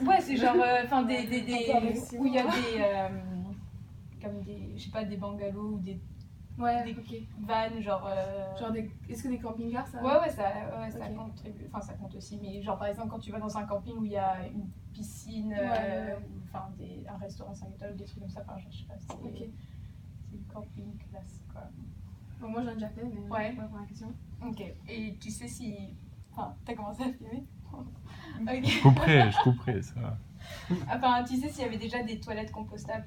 Ouais, c'est genre, enfin des où il y a des, comme des, je sais pas, des bungalows ou des vannes, genre. Est-ce que des camping-cars ça? Ouais, ça contribue. Enfin, ça compte aussi, mais genre par exemple quand tu vas dans un camping où il y a une piscine, ou enfin un restaurant 5 étoiles ou des trucs comme ça, enfin je sais pas, c'est du camping classique quoi. Bon, moi j'en ai déjà fait, mais ouais. Pas pour la question. Ok, et tu sais si. Enfin, t'as commencé à filmer? Okay. Je couperai ça. Enfin, tu sais s'il y avait déjà des toilettes compostables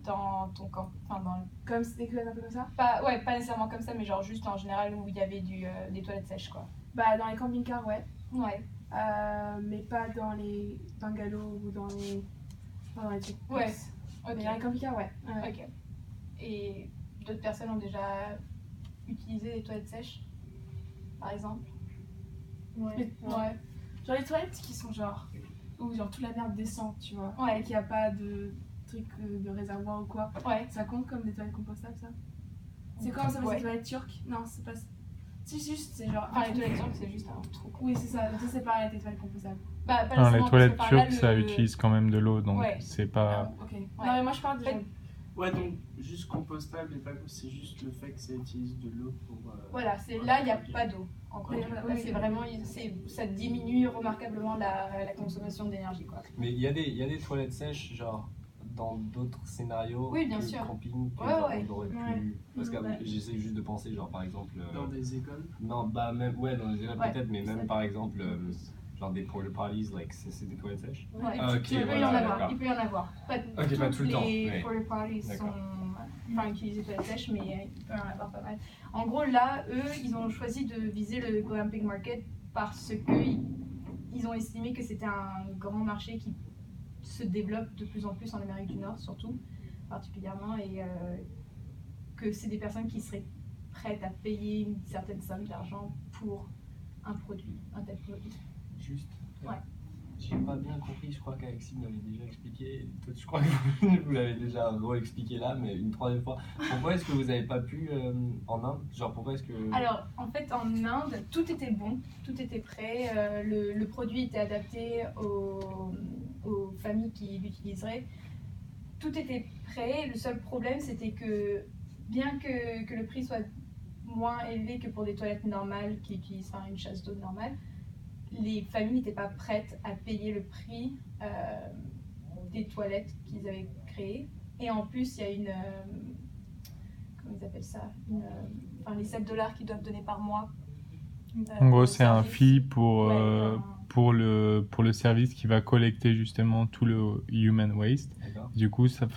dans ton camp, enfin dans comme des toilettes un peu comme ça? Pas nécessairement comme ça, mais genre juste en général où il y avait des toilettes sèches quoi. Bah dans les camping-cars ouais. Mais pas dans les bungalows ou dans les trucs. Ouais. Mais dans les camping-cars ouais. Ok. Et d'autres personnes ont déjà utilisé des toilettes sèches, par exemple? Ouais. Genre les toilettes qui sont genre où genre toute la merde descend, tu vois. Ouais. Et qu'il n'y a pas de truc de réservoir ou quoi. Ouais. Ça compte comme des toilettes compostables ça? C'est comment ça, des toilettes turques? Non, c'est pas. C'est juste, c'est genre. Enfin, les toilettes turques, c'est juste un trou. Oui, c'est ça. Ça, c'est pareil avec les toilettes compostables. Non, les toilettes turques, ça utilise quand même de l'eau, donc c'est pas. Ok. Non, mais moi je parle déjà. Ouais, donc juste compostable et pas c'est juste le fait que ça utilise de l'eau pour. Voilà, là il n'y a pas d'eau. En gros, c'est vraiment, ça diminue remarquablement la consommation d'énergie quoi. Mais il y a des toilettes sèches genre dans d'autres scénarios que camping que genre, on aurait pu parce que j'essaie juste de penser genre par exemple dans des écoles. Non bah même dans des écoles peut-être mais même par exemple genre des porta potties like c'est des toilettes sèches. Il peut y en avoir. Pas tout le temps. Les porta potties sont utilisés toilettes sèches, mais il peut y en avoir pas mal. En gros là eux ils ont choisi de viser le glamping market parce que ils ont estimé que c'était un grand marché qui se développe de plus en plus en Amérique du Nord surtout particulièrement et que c'est des personnes qui seraient prêtes à payer une certaine somme d'argent pour un tel produit. Juste ouais. J'ai pas bien compris, je crois qu'Alexis m'avait déjà expliqué, toi je crois que vous l'avez déjà re-expliqué là, mais une troisième fois. Pourquoi est-ce que vous avez pas pu en Inde? Genre pourquoi est-ce que... Alors en fait en Inde, tout était bon, tout était prêt, le produit était adapté aux familles qui l'utiliseraient. Tout était prêt, le seul problème c'était que bien que le prix soit moins élevé que pour des toilettes normales qui utilisent une chasse d'eau normale, les familles n'étaient pas prêtes à payer le prix des toilettes qu'ils avaient créées. Et en plus, il y a une... comment ils appellent ça les $7 qu'ils doivent donner par mois. En gros, c'est un fee pour le service qui va collecter justement tout le human waste. Du coup, ça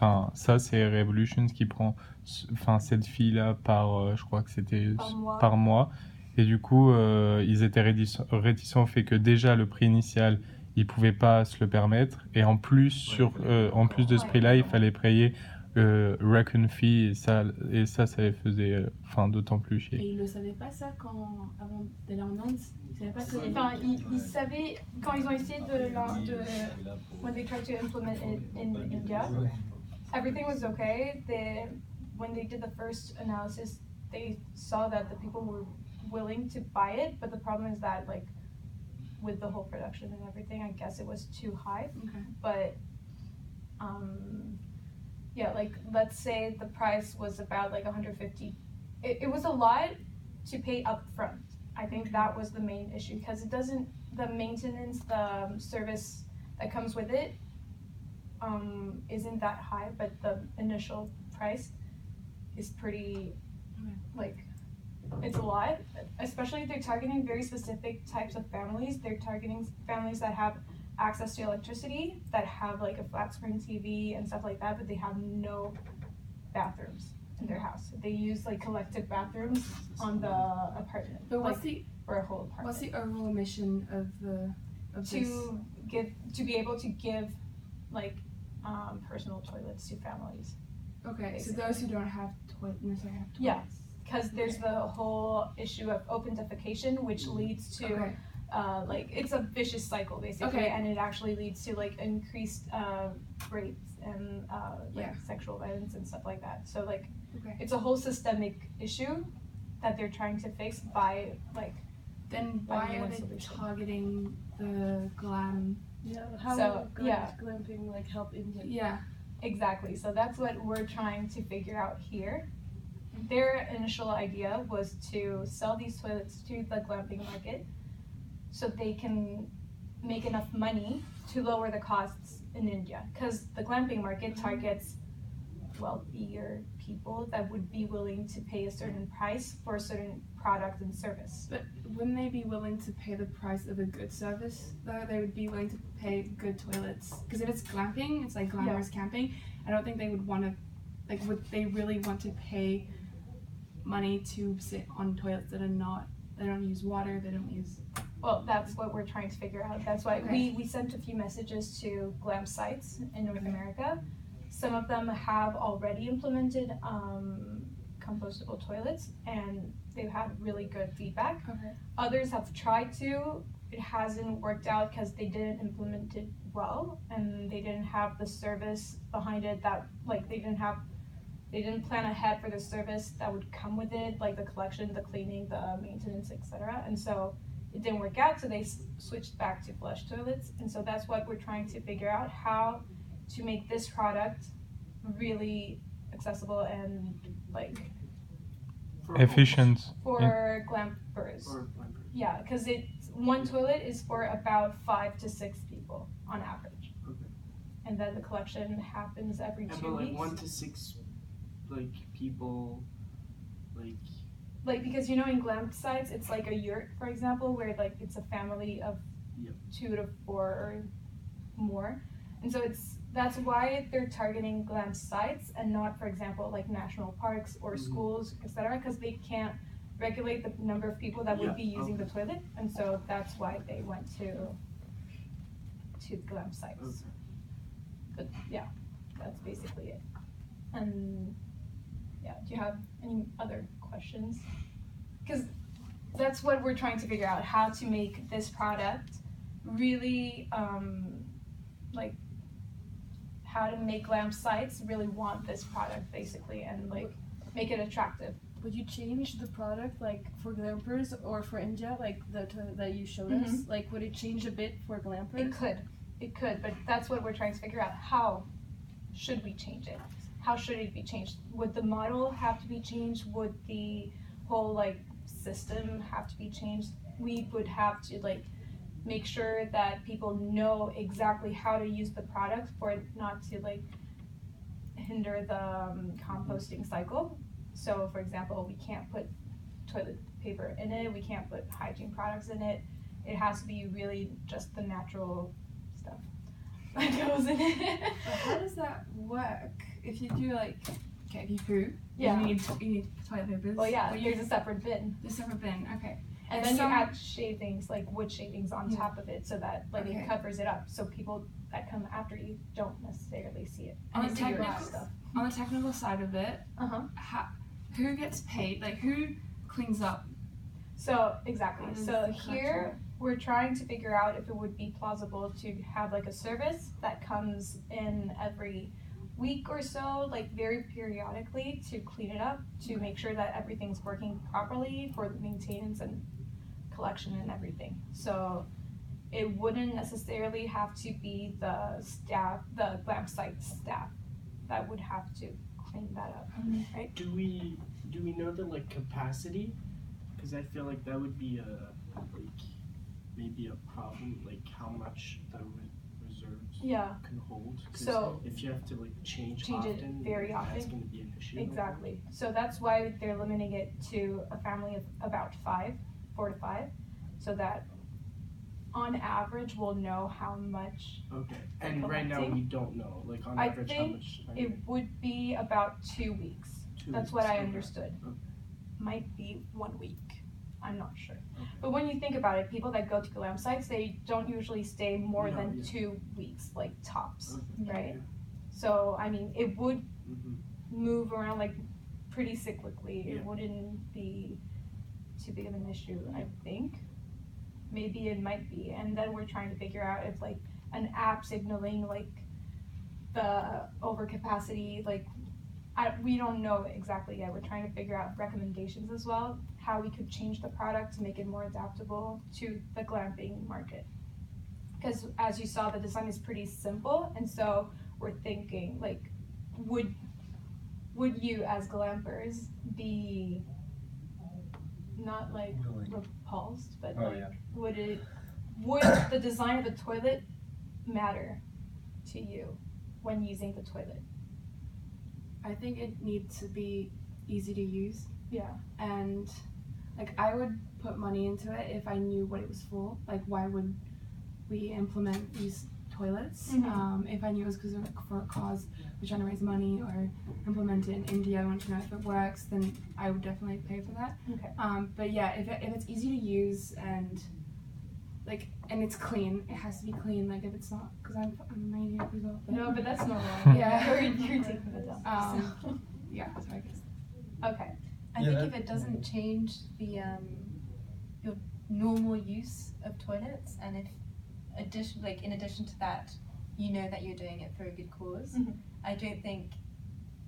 c'est RevolOOtion qui prend cette fee-là je crois que c'était par mois. Et du coup, ils étaient réticents au fait que déjà le prix initial, ils ne pouvaient pas se le permettre. Et en plus, en plus de ce prix-là, il fallait payer Raccoon Fee. Et ça les faisait d'autant plus chier. Et ils ne le savaient pas ça avant d'aller en Inde? Ils savaient, quand ils ont essayé when they tried to implement it in India, everything was okay. When they did the first analysis, they saw that the people were willing to buy it, but the problem is that with the whole production and everything, I guess it was too high. Okay. But let's say the price was about $150. It was a lot to pay up front. I think that was the main issue because the maintenance, the service that comes with it isn't that high, but the initial price is pretty it's a lot, especially if they're targeting very specific types of families. They're targeting families that have access to electricity, that have a flat screen TV and stuff like that, but they have no bathrooms in their house. They use collective bathrooms on the apartment. But for a whole apartment. What's the overall mission of this? To be able to give personal toilets to families. Okay, basically. So those who don't have necessarily have toilets. Yeah. Because there's the whole issue of open defecation, which leads to it's a vicious cycle basically, and it actually leads to increased rapes and sexual violence and stuff like that. So it's a whole systemic issue that they're trying to fix by Then why are they targeting the glam Yeah, how So, would yeah. glamping like help India? Yeah. Exactly. So that's what we're trying to figure out here. Their initial idea was to sell these toilets to the glamping market so they can make enough money to lower the costs in India. Because the glamping market targets wealthier people that would be willing to pay a certain price for a certain product and service. But wouldn't they be willing to pay the price of a good service? Though they would be willing to pay good toilets. Because if it's glamping, it's like glamorous camping. I don't think they would want to, like, would they really want to pay money to sit on toilets that are not, they don't use water, they don't use. Well, that's what we're trying to figure out. That's why we sent a few messages to glam sites in North America. Some of them have already implemented compostable toilets, and they've had really good feedback. Okay. Others have tried to. It hasn't worked out because they didn't implement it well, and they didn't have the service behind it that, like, they didn't plan ahead for the service that would come with it, like the collection, the cleaning, the maintenance, etc. And so it didn't work out, so they switched back to flush toilets. And so that's what we're trying to figure out, how to make this product really accessible and like Efficient. for glampers. Or glampers. Yeah, because one toilet is for about 5 to 6 people on average. Okay. And then the collection happens every Yeah, 2 but like weeks. 1 to 6 like people, Like, because you know in glam sites it's like a yurt, for example, where like it's a family of Yep. 2 to 4 or more. And so that's why they're targeting glam sites and not, for example, like national parks or schools, etc., because they can't regulate the number of people that would be using the toilet. And so that's why they went to glam sites. Okay. But yeah, that's basically it. And yeah, do you have any other questions? Because that's what we're trying to figure out, how to make this product really like how to make glam sites really want this product basically, and like make it attractive. Would you change the product like for glampers or for India, like the toilet that you showed us? Like, would it change a bit for glampers? It could, but that's what we're trying to figure out. How should we change it? How should it be changed? Would the model have to be changed? Would the whole like system have to be changed? We would have to like make sure that people know exactly how to use the product for it not to like hinder the composting cycle. So for example, we can't put toilet paper in it, we can't put hygiene products in it. It has to be really just the natural stuff that goes in it. But how does that work? If you do like, okay, if you poo, Yeah. you need toilet papers. Well, yeah, but there's a separate bin. there's separate bin. Okay. And then you add shavings, like wood shavings on Yeah. top of it so that like Okay. it covers it up so people that come after you don't necessarily see it. On And the it's your technical- stuff. On the technical side of it, Uh-huh. who gets paid? Like, who cleans up? So exactly. How does So the here we're trying to figure out if it would be plausible to have like a service that comes in every week or so, like very periodically, to clean it up, to make sure that everything's working properly for the maintenance and collection and everything. So it wouldn't necessarily have to be the staff, the glam site staff, that would have to clean that up. Do we know the like capacity? Because I feel like that would be maybe a problem, like how much the reserves Yeah, can hold. 'Cause So- if you have to like change Change it often, very that's often. going to be an issue. exactly. So that's why they're limiting it to a family of about 4 to 5, so that on average we'll know how much. Okay. And right now collecting. we don't know, like on I average, how think much. It would be about 2 weeks. 2 That's weeks, what I okay. understood. Okay. Might be 1 week. I'm not sure. Okay. But when you think about it, people that go to glam sites, they don't usually stay more No, than yeah. 2 weeks, like tops, Okay. right? So I mean, it would Mhm. move around like pretty cyclically. Yeah. It wouldn't be too big of an issue, I think. Maybe it might be. And then we're trying to figure out if like an app signaling like the overcapacity, like we don't know exactly yet. We're trying to figure out recommendations as well, how we could change the product to make it more adaptable to the glamping market. because as you saw, the design is pretty simple, and so we're thinking like, would you as glampers be not like Willing. repulsed, but Oh, like yeah. would the design of the toilet matter to you when using the toilet? I think it needs to be easy to use, Yeah. and like I would put money into it if I knew what it was for. Like, why would we implement these toilets if I knew it was because for a cause we're trying to raise money, or implement it in India, I want to know if it works, then I would definitely pay for that. Okay. But yeah, if it's easy to use and like, and it's clean, it has to be clean. Like if it's not, because I'm a maniac as well. No, but that's normal. Yeah. you're taking the dump. So. Yeah, so I guess. Okay. I think if it doesn't change the your normal use of toilets, and if in addition to that, you know that you're doing it for a good cause, I don't think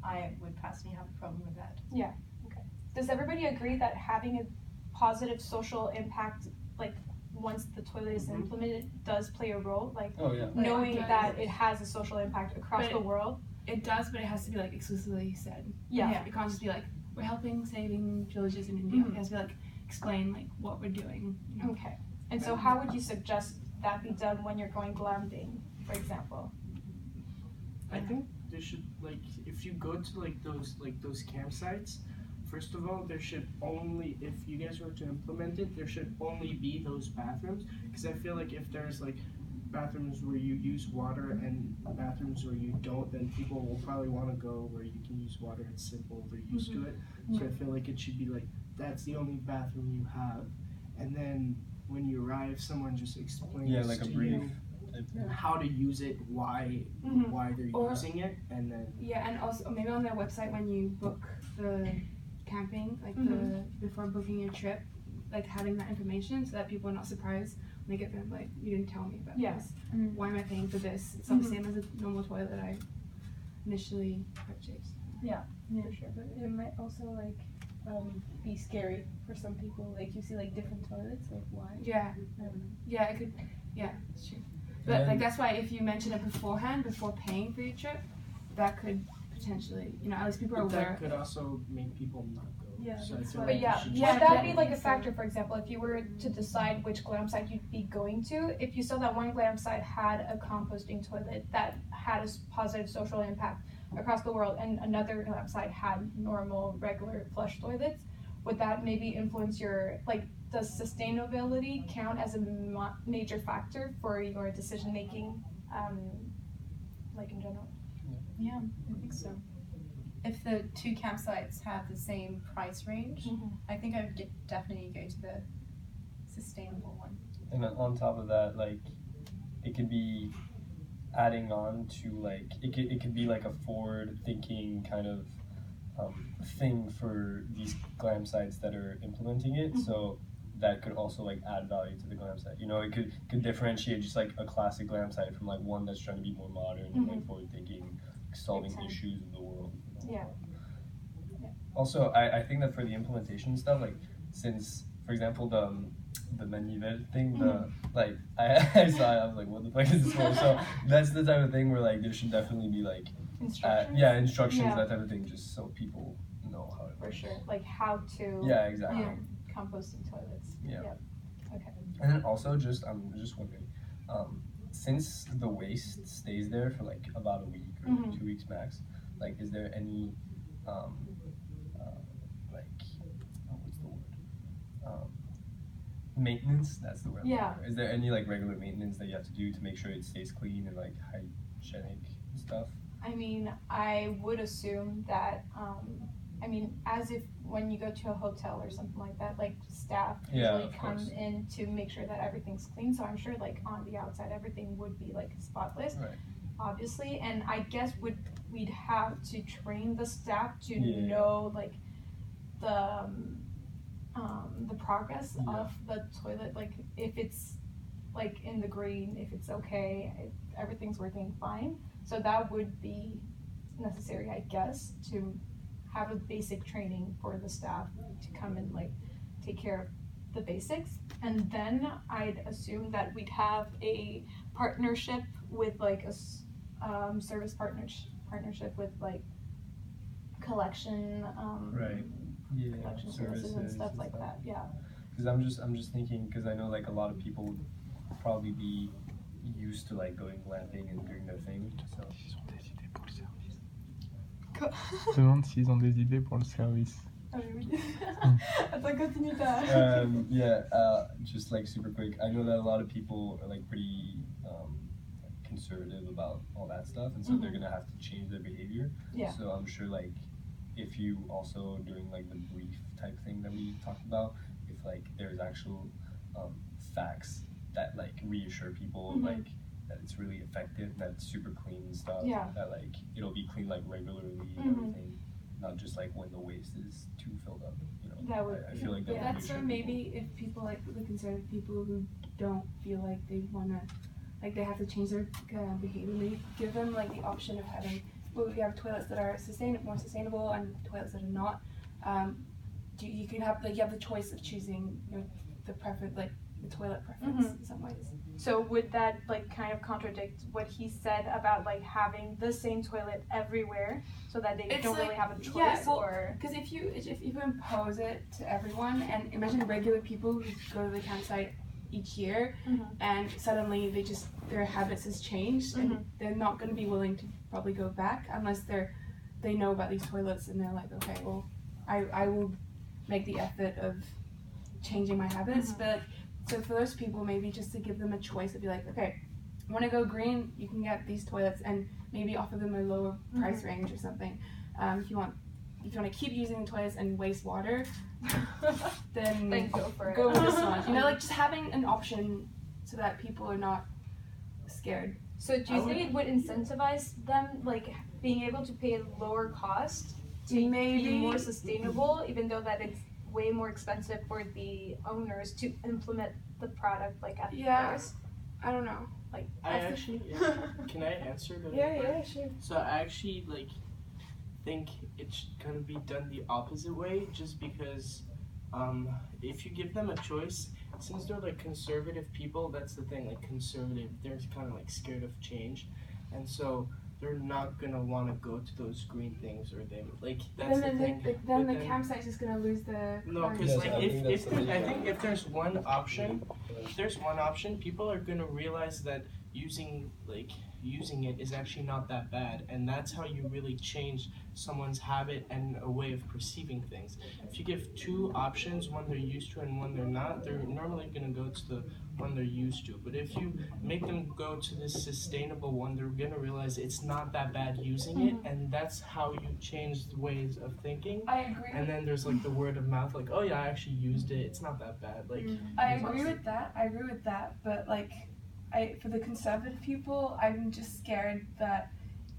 I would personally have a problem with that. Yeah. Okay. Does everybody agree that having a positive social impact, like once the toilet is implemented, does play a role? Like Oh yeah. knowing It that does. it has a social impact across But the world. It does, but it has to be like exclusively said. Yeah. It can't just be like, we're helping saving villages in India. It has to be like, explain like what we're doing. You know? Okay. And so how would you suggest that be done when you're going glamping, for example? I think there should, like, if you go to like those campsites, first of all, there should only, if you guys were to implement it, there should only be those bathrooms, because I feel like if there's like bathrooms where you use water and bathrooms where you don't, then people will probably want to go where you can use water. It's simple, they're used to it. So I feel like it should be like, that's the only bathroom you have, and then when you arrive, someone just explains like a to brief you how to use it, why they're Or- using it, and then Yeah, and also maybe on their website when you book the camping, like the before booking your trip, like having that information so that people are not surprised when they get there. Like, you didn't tell me about this. Why am I paying for this? It's not the same as a normal toilet that I initially purchased. For sure. But it might also like be scary for some people. Like you see like different toilets, like why? Yeah, yeah, it could. Yeah, it's true. But like that's why if you mention it beforehand, before paying for your trip, that could potentially, at least people are but aware. that could also make people not go. Yeah, So I that's feel why- like But yeah, you should would yeah, that but- be like a factor, for example, if you were to decide which glam site you'd be going to, if you saw that one glam site had a composting toilet that had a positive social impact across the world, and another glam site had normal, regular flush toilets, would that maybe influence your, like, does sustainability count as a major factor for your decision making, like in general? Yeah, I think so. If the two campsites have the same price range, I think I would definitely go to the sustainable one. And then on top of that, like, it could be adding on to, like, it could be like a forward thinking kind of thing for these glam sites that are implementing it. So that could also like add value to the glam site. It could differentiate just like a classic glam site from like one that's trying to be more modern and like forward thinking, solving Makes sense. issues of the world. Yeah. Also, I think that for the implementation stuff, like, since, for example, the manivelle thing, like, I saw it, I was like, what the fuck is this for? So that's the type of thing where, like, there should definitely be, like, Instructions? instructions, Yeah. that type of thing, just so people know how it For works. sure, like how to Yeah, exactly. composting toilets. Yeah. Okay. And then also, I'm just wondering, since the waste stays there for, like, about a week or 2 weeks max, like, is there any, what's the word? Maintenance, that's the word. Yeah. Is there any like regular maintenance that you have to do to make sure it stays clean and like hygienic and stuff? I mean, I would assume that, as if when you go to a hotel or something like that, like staff Yeah, usually of come course. in to make sure that everything's clean. So I'm sure like on the outside, everything would be like spotless, Right. obviously. And I guess we'd have to train the staff to Yeah. know like the progress Yeah. of the toilet, like if it's like in the green, if it's okay, if everything's working fine. So that would be necessary, I guess, to have a basic training for the staff to come and like take care of the basics. And then I'd assume that we'd have a partnership with like a service partnership with like collection Right. Yeah. collection services and stuff like that. Yeah. Because I'm just thinking, because I know like a lot of people would probably be used to like going glamping and doing their thing. So. Ils ont des idées pour le service. Demande s'ils ont des idées pour le service. Ah oui. Attends, continue ta. Just like super quick. I know that a lot of people are like pretty conservative about all that stuff, and so they're gonna have to change their behavior. Yeah. So I'm sure like if you also during like the brief type thing that we talked about, if like there's actual facts that like reassure people like that it's really effective, that it's super clean and stuff. Yeah. That like it'll be cleaned like regularly and everything. Not just like when the waste is too filled up, you know. That would, I feel like that would That's reassure where maybe if people like the conservative people who don't feel like they wanna, like they have to change their behavior, maybe give them like the option of having, well, we have toilets that are more sustainable and toilets that are not. You can have like you have the choice of choosing the preference, like the toilet preference in some ways. So would that like kind of contradict what he said about like having the same toilet everywhere so that they don't really have a choice? Yeah, well, or because if you impose it to everyone, and imagine regular people who go to the campsite each year, and suddenly their habits has changed, and they're not going to be willing to probably go back unless they know about these toilets and they're like, okay, well, I will make the effort of changing my habits, but. So for those people, maybe just to give them a choice to be like, okay, want to go green, you can get these toilets, and maybe offer them a lower price range or something. If you want to keep using the toilets and waste water, then go with this one. You know, like just having an option so that people are not scared. So do you think it would incentivize them, like being able to pay a lower cost to be more sustainable, even though that it's way more expensive for the owners to implement the product like at first? I don't know. Like Can I answer that? Yeah, sure. So I actually like think it should kind of be done the opposite way, just because if you give them a choice, since they're like conservative people, that's the thing, like conservative, they're kind of like scared of change, and so they're not gonna want to go to those green things, or they like that's the thing. Then the campsite's just gonna lose the. No, because like I think if there's one option, people are gonna realize that using it is actually not that bad, and that's how you really change someone's habit and a way of perceiving things. If you give two options, one they're used to and one they're not, they're normally going to go to the one they're used to. But if you make them go to this sustainable one, they're going to realize it's not that bad using it, and that's how you change the ways of thinking. I agree. And then there's like the word of mouth, like, oh yeah, I actually used it, it's not that bad. Like I agree with that, but like for the conservative people, I'm just scared that,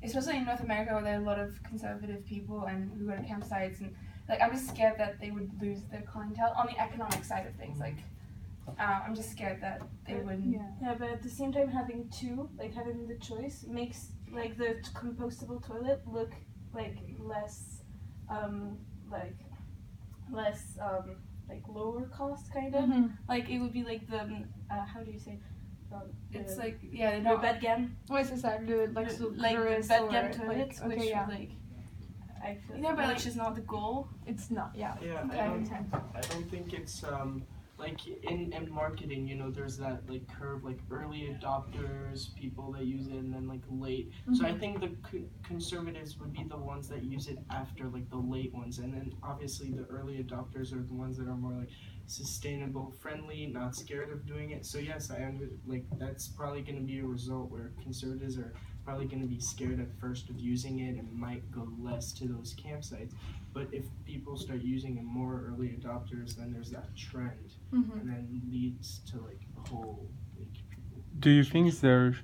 especially in North America where there are a lot of conservative people and who go to campsites, and like I'm just scared that they would lose their clientele on the economic side of things. Like I'm just scared that they wouldn't. Yeah, but at the same time, having the choice makes like the compostable toilet look like less lower cost kind of. Like it would be like the how do you say? It's like le bad gamme. Ouais, c'est ça, le Like the bad gamme toilets, which like I feel but which is not the goal. It's not, Yeah, I don't think it's like in marketing, you know, there's that like curve, like early adopters, people that use it, and then like late. So I think the conservatives would be the ones that use it after like the late ones, and then obviously the early adopters are the ones that are more like sustainable, friendly, not scared of doing it. So yes, that's probably going to be a result where conservatives are probably going to be scared at first of using it and might go less to those campsites. But if people start using it more, early adopters, then there's that trend, and then leads to like a whole like. Do you think there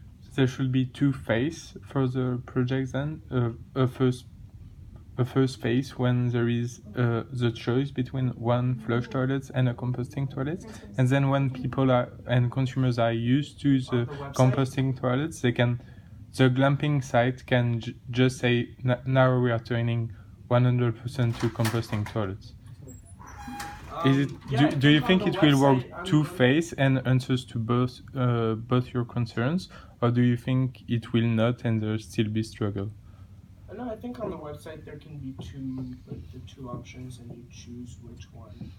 should be two phases for the project then? A first phase when there is the choice between one flush toilet and a composting toilet, and then when people and consumers are used to the composting toilets, the glamping site can just say now we are turning 100% to composting toilets. Is it? Yeah, Do you on think the it will work website, on- two-faced and answers to both your concerns, or do you think it will not and there'll still be struggle? No, I think on the website there can be the two options, and you choose which one.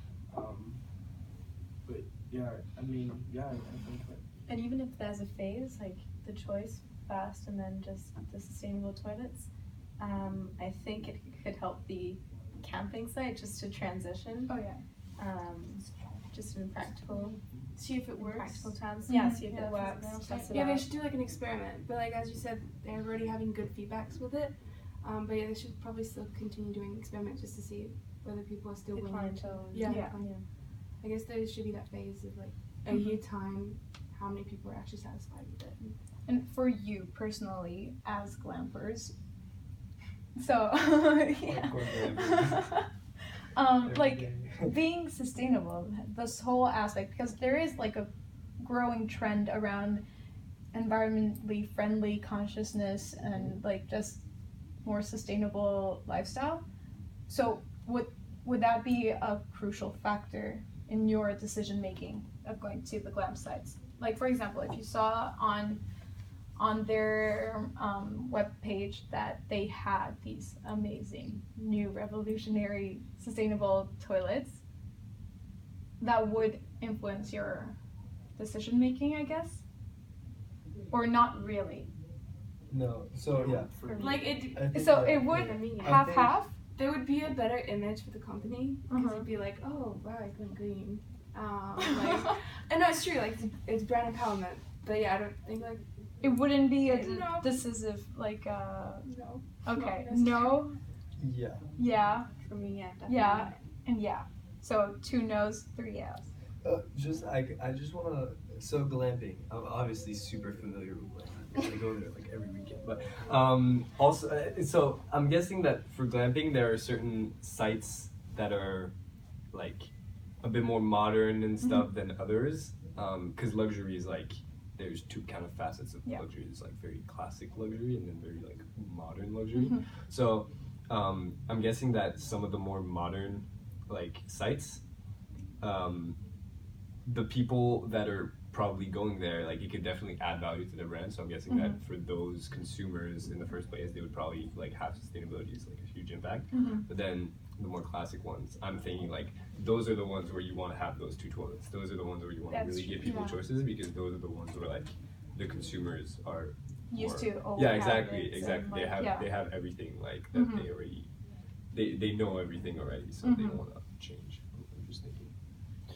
But yeah, I mean, yeah, I think that. And even if there's a phase, like the choice, fast, and then just the sustainable toilets, I think it could help the camping site just to transition, Oh yeah. just in practical See if it works. practical terms. Yeah, see if Yeah, it works. that's Test it Yeah, they out. should do like an experiment. But like as you said, they're already having good feedbacks with it. But yeah, they should probably still continue doing experiments just to see whether people are still The willing. clientele. Yeah. Yeah. I guess there should be that phase of like a year time, how many people are actually satisfied with it. And for you personally, as glampers, so yeah, like being sustainable, this whole aspect, because there is like a growing trend around environmentally friendly consciousness and like just more sustainable lifestyle. So would that be a crucial factor in your decision making of going to the glam sites? Like for example, if you saw on their web page that they had these amazing new revolutionary sustainable toilets, that would influence your decision making, I guess, or not really. No, so yeah. For me. Like it, I think So that- it would I mean, half think- half. there would be a better image for the company because Uh-huh. it'd be like, oh wow, I went green. Like, and no, it's true. Like it's brand empowerment. But yeah, I don't think like It wouldn't be a No. decisive like no. okay, Not no, Yeah. yeah, For me, yeah, definitely. yeah, and yeah. So 2 no's, 3 yes. I just wanna. So glamping, I'm obviously super familiar with glamping. I go there like every weekend. But also, so I'm guessing that for glamping there are certain sites that are like a bit more modern and stuff than others. Because luxury is like there's two kind of facets of Yeah. luxury. There's like very classic luxury and then very like modern luxury. Mhm. So I'm guessing that some of the more modern like sites, the people that are probably going there, like it could definitely add value to the brand. So I'm guessing that for those consumers in the first place, they would probably like have sustainability as like a huge impact. Mhm. But then the more classic ones, I'm thinking like those are the ones where you want to have those two toilets. Those are the ones where you want to That's really give true, people yeah. choices because those are the ones where like the consumers are Used more- to old yeah, exactly, habits exactly. and, They like, have yeah. they have everything like that Mhm. they already they know everything already, so they don't want to change. I'm just thinking.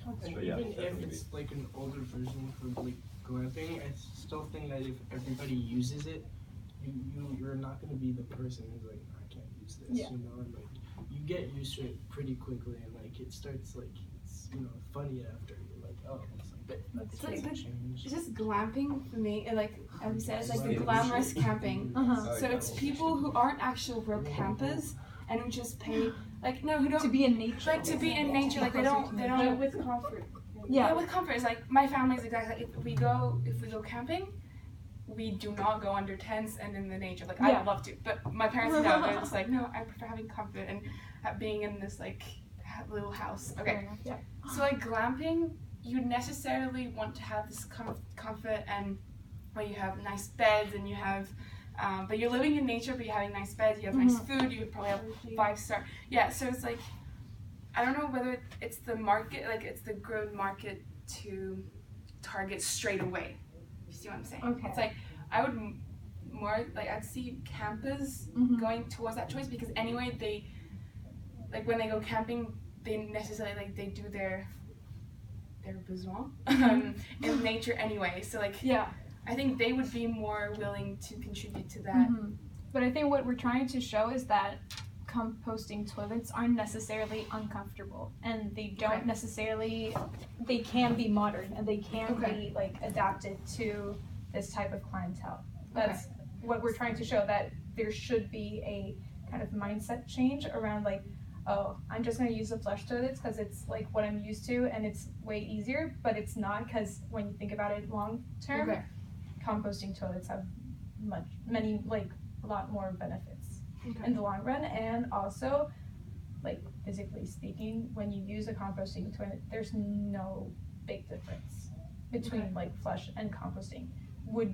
And So, yeah, even if definitely. it's like an older version for like glamping, I still think that if everybody uses it, you're not gonna be the person who's like, I can't use this, Yeah. you know, and like you get used to it pretty quickly, and like it starts like it's funny after you're like, oh, it's like That's It's like true. the- change. It's just glamping for me. And like as we said, it's like the Right. glamorous camping. Uh-huh. So it's people who aren't actual real campers and who just pay like no, who don't To be in nature. like to be in nature. Like they don't But with comfort. Yeah, with comfort. It's like my family's exactly like, if we go camping, we do not go under tents and in the nature. Like I Yeah. would love to, but my parents know. They're just like, no, I prefer having comfort and being in this like little house. Okay, Yeah. so like glamping, you necessarily want to have this comfort and where you have nice beds and you have. But you're living in nature, but you're having nice beds, you have nice food, you probably have 5-star. Yeah, so it's like, I don't know whether it's the market, like it's the grown market to target straight away. You see what I'm saying? Okay. It's like, I would more, like I'd see campers going towards that choice because anyway, they, like when they go camping, they necessarily, like they do their besoin in nature anyway. So like, Yeah. I think they would be more willing to contribute to that. But I think what we're trying to show is that composting toilets aren't necessarily uncomfortable, and they don't Okay. necessarily. They can be modern, and they can Okay. be like adapted to this type of clientele. That's what we're trying to show, that there should be a kind of mindset change around like, oh, I'm just going to use the flush toilets because it's like what I'm used to and it's way easier, but it's not, because when you think about it long term, Okay. composting toilets have a lot more benefits Okay. in the long run, and also like physically speaking, when you use a composting toilet, there's no big difference between like flush and composting. Would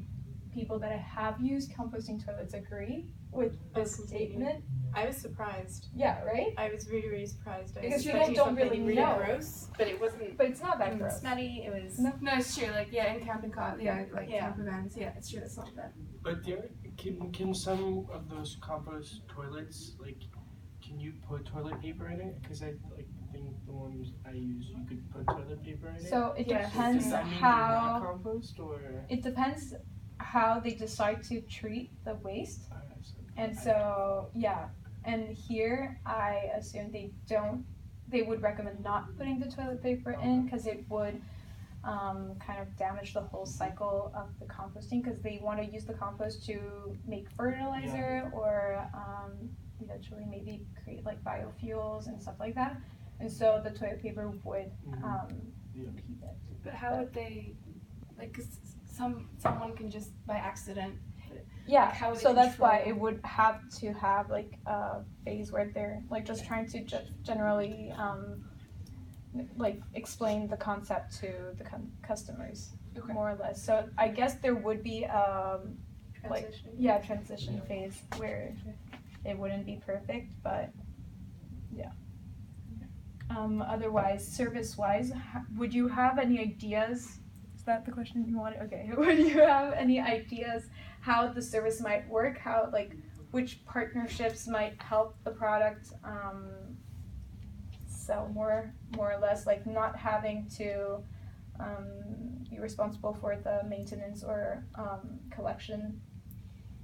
people that have used composting toilets agree with this statement? I was surprised. Yeah, right? I was really, really surprised. I was Because people expecting don't something really know. gross, but it wasn't. But it's not that It was gross. smelly. It was. No. No, it's true. Like, yeah, in camping car, like Yeah. camper vans, yeah, it's true. It's not that. But can some of those compost toilets, like, can you put toilet paper in it? Because I like think the ones I use, you could put toilet paper in it. So it Yeah. depends Does that mean they're not how compost or? it depends how they decide to treat the waste. And so yeah, and here I assume they would recommend not putting the toilet paper in because it would kind of damage the whole cycle of the composting, because they want to use the compost to make fertilizer or eventually maybe create like biofuels and stuff like that. And so the toilet paper would keep it. But how would they, like, 'cause someone can just by accident. Yeah, Like, how would so they that's why control- it would have to have like a phase where they're like just trying to generally like explain the concept to the customers, Okay. more or less. So I guess there would be like transition phase where it wouldn't be perfect, but yeah. Otherwise, service-wise, would you have any ideas? Is that the question you wanted? Okay. Would you have any ideas how the service might work? How, like, which partnerships might help the product sell more or less? Like, not having to be responsible for the maintenance or collection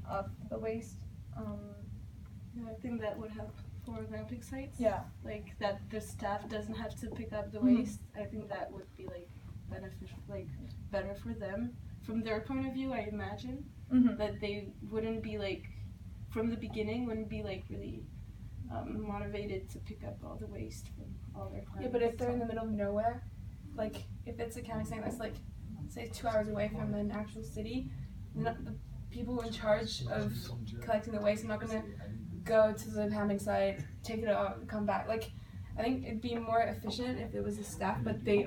of the waste. I think that would help for glamping sites. Yeah. Like that the staff doesn't have to pick up the Mhm. waste. I think that would be like beneficial, like better for them. From their point of view, I imagine Mm-hmm. that they wouldn't be like, from the beginning, wouldn't be like really motivated to pick up all the waste from all their clients. Yeah, but if they're in the middle of nowhere, like if it's a county site that's like, say 2 hours away from an actual city, the people in charge of collecting the waste are not gonna go to the camping site, take it out, and come back. Like, I think it'd be more efficient if it was a staff, but they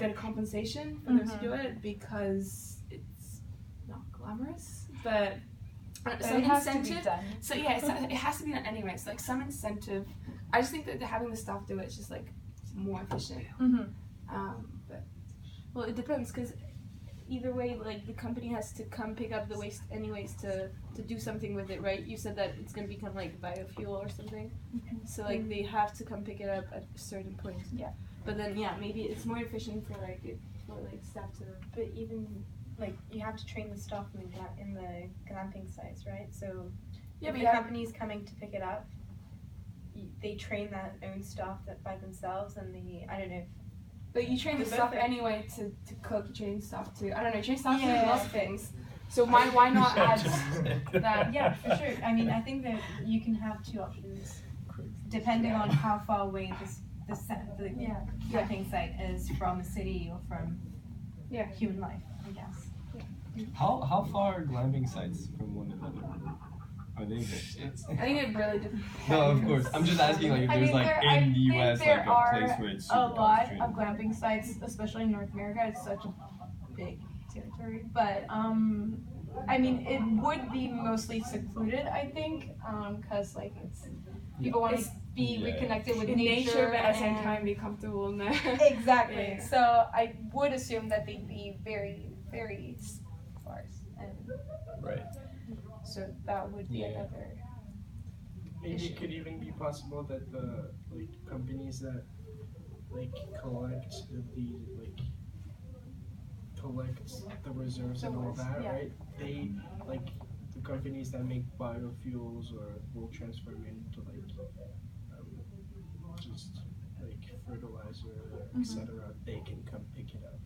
get a compensation for them to do it because it's not glamorous, but some it has to be incentive. done. So yeah, it has to be done anyway. So like some incentive. I just think that having the staff do it's just like more efficient. Mm-hmm. But Well, it depends, because either way, like the company has to come pick up the waste anyways to do something with it, right? You said that it's gonna become like biofuel or something, so like they have to come pick it up at a certain point. Yeah. But then maybe it's more efficient for like staff to. But even like you have to train the staff in the glamping sites, right? So yeah, if but the yeah, company's coming to pick it up, they train their own staff that by themselves, and I don't know. but you train the Both staff are- anyway to cook. You train staff to I don't know. You train staff to Yeah. do lots of things. So why not add that? Yeah, for sure. I mean, I think that you can have two options depending on how far away the camping site is from a city or from human life, I guess. How far are glamping sites from one another? Are they I think it really depends. No, of course. I'm just asking, like, if I there's mean, like I in the think US, there like a are place where it's a super lot concentrated. of glamping sites, especially in North America. It's such a big territory, but I mean, it would be mostly secluded, I think, because like people want to be Yeah. reconnected with In nature, but at the same and- time be comfortable in there. Exactly. Yeah. So I would assume that they'd be very, very sparse, and Right. so that would be Yeah. another. Maybe it could even be possible that the like companies that like collect the reserves and all that, Yeah. right? They like the companies that make biofuels or will transform into like just like fertilizer, etc. They can come pick it up.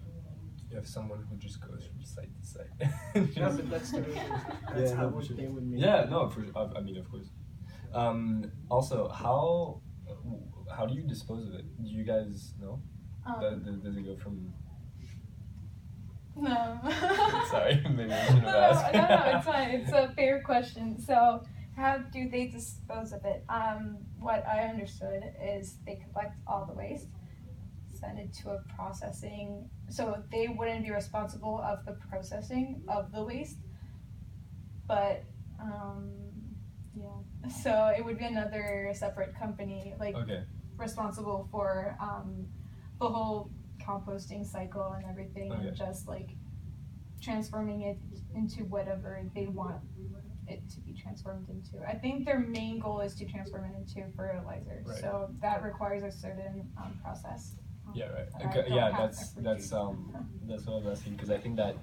You have someone who just goes from site to site. Yeah, but that's the that's Yeah, how no, for sure. they would make. Yeah, no, I mean, of course. Also, how do you dispose of it? Do you guys know? Does it go from? No. Sorry, maybe I shouldn't have asked. No, it's fine. It's a fair question. So how do they dispose of it? What I understood is they collect all the waste, send it to a processing, so they wouldn't be responsible of the processing of the waste, but yeah, so it would be another separate company Okay. responsible for the whole composting cycle and everything, Okay. and just transforming it into whatever they want it to be transformed into. I think their main goal is to transform it into fertilizer, Right. so that requires a certain process. Yeah, right. I Okay, don't yeah, have that's expertise. what I was asking, because I think that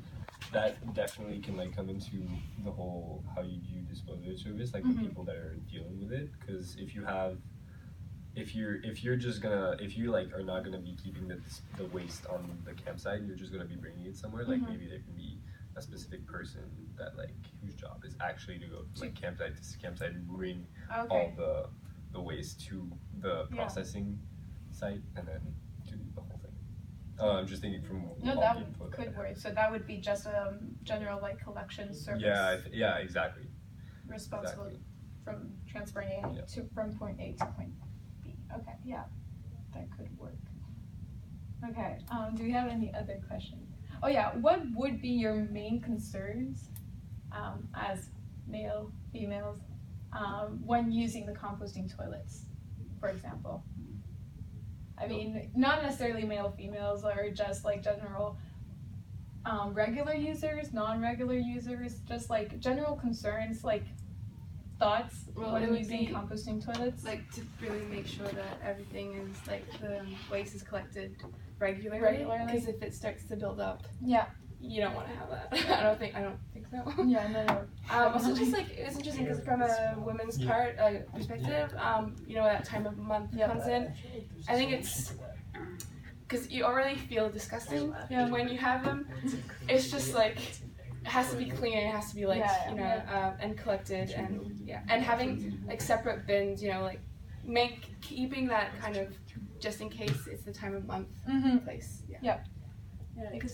definitely can come into the whole how you do disposal service, the Mhm. people that are dealing with it. Because if you are not gonna be keeping the waste on the campsite, you're just gonna be bringing it somewhere. Mhm. Maybe there can be a specific person that whose job is actually to go from campsite to campsite and bring all Okay. the waste to the Yeah. processing site and then do the whole thing. I'm just thinking from No, all that the info that I could have. work. So that would be just a general collection service. Yeah, exactly. Responsible Exactly. from transferring it Yeah. from point A to point B. Okay, yeah, that could work. Okay, do we have any other questions? Oh yeah, what would be your main concerns as male, females, when using the composting toilets, for example? I mean, not necessarily male, females, or just general regular users, non-regular users, just general concerns, thoughts Well, it when would using be, composting toilets. to really make sure that everything is the waste is collected regularly. Regularly. Because if it starts to build up, Yeah. you don't want to have that. I don't think so. Yeah, no. Also, just it's interesting because from a women's perspective, that time of month comes in. I think it's because you already feel disgusting when you have them. It's just it has to be clean. It has to be and collected and having separate bins. Keeping that kind of just in case it's the time of month place. Yeah. Yeah, because